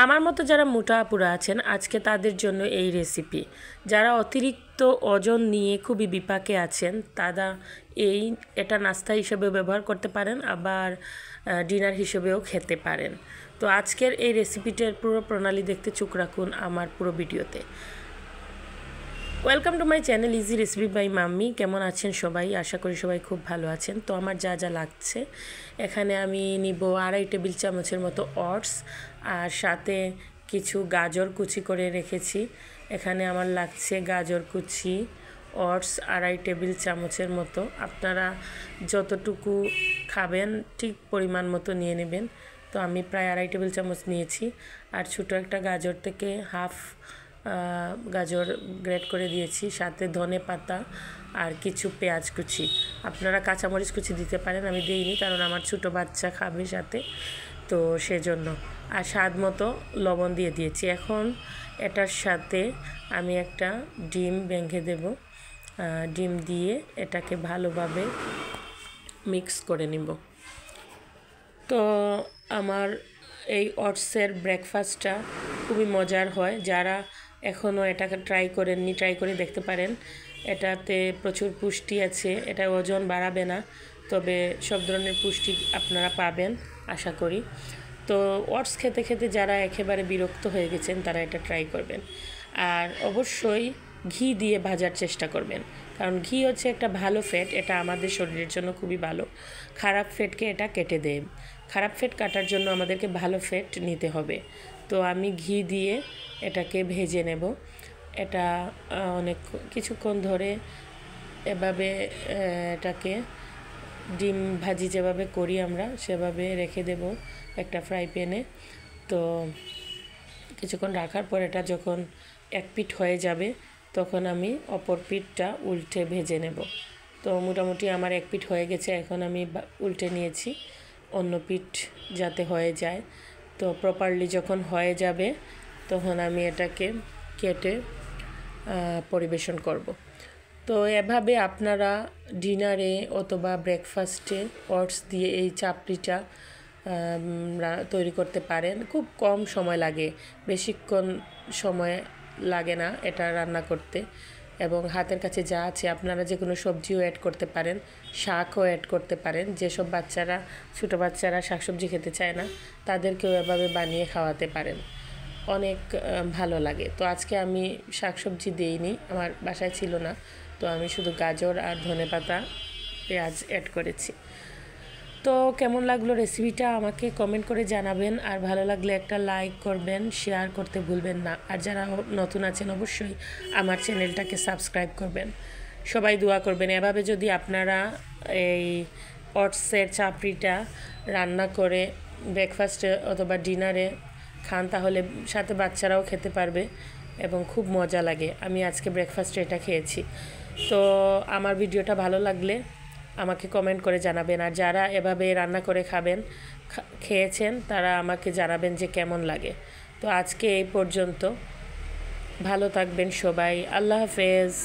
আমার মতো যারা মোটা আপুরা আছেন আজকে তাদের জন্য এই রেসিপি। যারা অতিরিক্ত ওজন নিয়ে খুবই বিপাকে আছেন তারা এটা নাস্তা হিসেবে ব্যবহার করতে পারেন, আবার ডিনার হিসেবেও খেতে পারেন। তো আজকের এই রেসিপিটার পুরো প্রণালী দেখতে চোখ রাখুন আমার পুরো ভিডিওতে। Welcome to my channel easy recipe by mummy. কেমন আছেন সবাই? আশা করি সবাই খুব ভালো আছেন। তো আমার যা যা লাগছে, এখানে আমি নিব 2.5 টেবিল চামচের মতো ওটস, আর সাথে কিছু গাজর কুচি করে রেখেছি। এখানে আমার লাগছে গাজর কুচি, ওটস 2.5 টেবিল চামচের মতো। আপনারা যতটুকু খাবেন ঠিক পরিমাণ মতো নিয়ে নেবেন। তো আমি প্রায় 2.5 টেবিল চামচ নিয়েছি। আর ছোটো একটা গাজর থেকে হাফ গাজর গ্রেট করে দিয়েছি, সাথে ধনে পাতা আর কিছু পেঁয়াজ কুচি। আপনারা কাঁচামরিচ কুচি দিতে পারেন, আমি দিইনি কারণ আমার ছোটো বাচ্চা খাবে সাথে, তো সেজন্য। আর স্বাদ মতো লবণ দিয়ে দিয়েছি। এখন এটার সাথে আমি একটা ডিম ভেঙে দেব। ডিম দিয়ে এটাকে ভালোভাবে মিক্স করে নিব। তো আমার এই ওটসের ব্রেকফাস্টটা খুবই মজার হয়। যারা এখনও এটাকে ট্রাই করেননি, ট্রাই করে দেখতে পারেন। এটাতে প্রচুর পুষ্টি আছে, এটা ওজন বাড়াবে না, তবে সব ধরনের পুষ্টি আপনারা পাবেন আশা করি। তো ওটস খেতে খেতে যারা একেবারে বিরক্ত হয়ে গেছেন তারা এটা ট্রাই করবেন। আর অবশ্যই ঘি দিয়ে ভাজার চেষ্টা করবেন, কারণ ঘি হচ্ছে একটা ভালো ফ্যাট, এটা আমাদের শরীরের জন্য খুবই ভালো। খারাপ ফ্যাটকে এটা কেটে দেয়। খারাপ ফ্যাট কাটার জন্য আমাদেরকে ভালো ফ্যাট নিতে হবে। তো আমি ঘি দিয়ে এটাকে ভেজে নেব। এটা অনেক কিছুক্ষণ ধরে এভাবে এটাকে ডিম ভাজি যেভাবে করি আমরা সেভাবে রেখে দেব একটা ফ্রাই প্যানে। তো কিছুক্ষণ রাখার পর এটা যখন এক পিঠ হয়ে যাবে তখন আমি অপর পিঠটা উল্টে ভেজে নেব। তো মোটামুটি আমার এক পিঠ হয়ে গেছে, এখন আমি উল্টে নিয়েছি অন্য পিঠ যাতে হয়ে যায়। তো প্রপারলি যখন হয়ে যাবে তখন আমি এটাকে কেটে পরিবেশন করব। তো এভাবে আপনারা ডিনারে অথবা ব্রেকফাস্টে ওটস দিয়ে এই চাপড়িটা তৈরি করতে পারেন। খুব কম সময় লাগে, বেশিক্ষণ সময় লাগে না এটা রান্না করতে। এবং হাতের কাছে যা আছে আপনারা যে কোনো সবজিও অ্যাড করতে পারেন, শাকও অ্যাড করতে পারেন। যেসব বাচ্চারা, ছোটো বাচ্চারা শাকসবজি খেতে চায় না, তাদেরকেও এভাবে বানিয়ে খাওয়াতে পারেন, অনেক ভালো লাগে। তো আজকে আমি শাকসবজি দিইনি, আমার বাসায় ছিল না, তো আমি শুধু গাজর আর ধনেপাতা পেঁয়াজ অ্যাড করেছি। তো কেমন লাগলো রেসিপিটা আমাকে কমেন্ট করে জানাবেন। আর ভালো লাগলে একটা লাইক করবেন, শেয়ার করতে ভুলবেন না। আর যারা নতুন আছেন অবশ্যই আমার চ্যানেলটাকে সাবস্ক্রাইব করবেন। সবাই দোয়া করবেন। এভাবে যদি আপনারা এই ওটসের চাপড়িটা রান্না করে ব্রেকফাস্টে অথবা ডিনারে খান তাহলে সাথে বাচ্চারাও খেতে পারবে এবং খুব মজা লাগে। আমি আজকে ব্রেকফাস্টে এটা খেয়েছি। তো আমার ভিডিওটা ভালো লাগলে আমাকে কমেন্ট করে জানাবেন। আর যারা এভাবে রান্না করে খেয়েছেন তারা আমাকে জানাবেন যে কেমন লাগে। তো আজকে এই পর্যন্ত, ভালো থাকবেন সবাই। আল্লাহ হাফেজ।